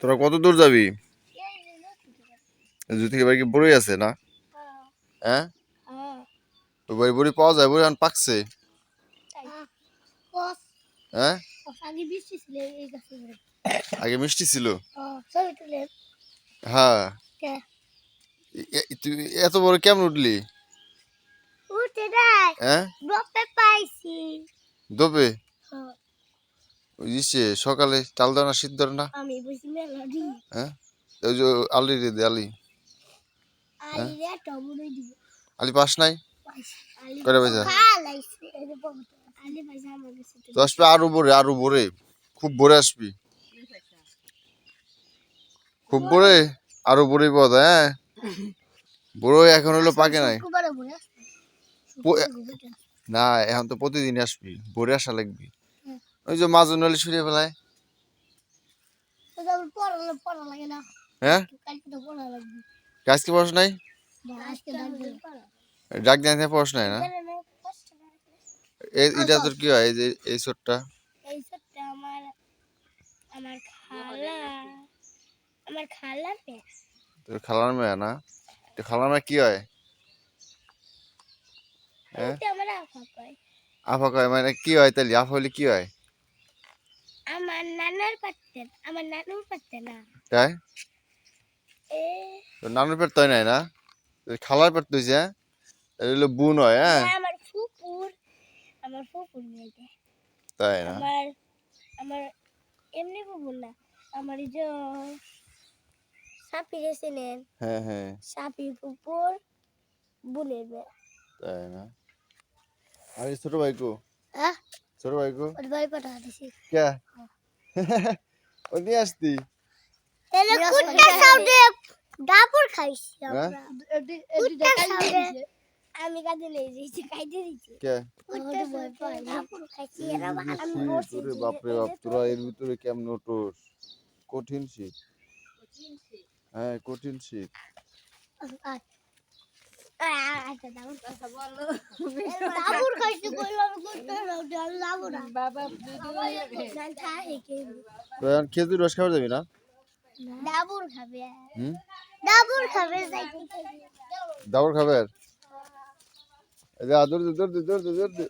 তোরা কত দূর যাবি? জু থেকে বাড়ি কি বড়ই আছে না? হ্যাঁ, ওই বাড়ি বড়ি পাওয়া যায়? বড়ি এখন পাকছে। হ্যাঁ, আগে মিষ্টি ছিল। হ্যাঁ, তুই এত বড় কেমন উঠলি? হ্যাঁ, দোবে ওই যে সকালে চাল দাও না, শীত ধরে না? হ্যাঁ, ওই যে আলি রে দে আলি। আলি পাস নাই? কয়টা পয়সা? তো আসবে আরো ভোরে, খুব ভোরে আসবি, খুব ভোরে, আরো ভোরে পাওয়া যায়। হ্যাঁ, বড় এখন হলো পাকে নাই না, এখন তো প্রতিদিন আসবি, ভোরে আসা লাগবি। ওই যে মাজন আলী সরিয়ে ফেলায়। হ্যাঁ, আজকে পড়াশ নাই? ডাক দিয়ে পড়াশ নাই না? এটা তোর কি হয়? এই যে এই ছোটটা তোর খালার মেয়ে না? তো খালার মেয়ে কি হয়? হ্যাঁ, আফা কয় মানে কি হয় তাহলে? আফা হলে কি হয়? তাই তোর নানুর পেট তয় নাই না? তোর খালার পেট তুইছে। এটা হলো বোন হয়। হ্যাঁ, তাই না? হ্যাঁ হ্যাঁ, তাই না? আর এই ছোট ভাই কো? ছোট ভাই কো? কে? ওই নিয়ে আসতি? হ্যাঁ, কে? ওরে বাপরে বাপ, তোরা এর ভিতরে কেমন ওঠোস? কঠিন শীত। হ্যাঁ, কঠিন শীত। খেজুর রস খাওয়া যাবি না? হুম, দাবর খাবে? এই যে দৌড় দে দৌড় দে দৌড় দে দৌড় দে।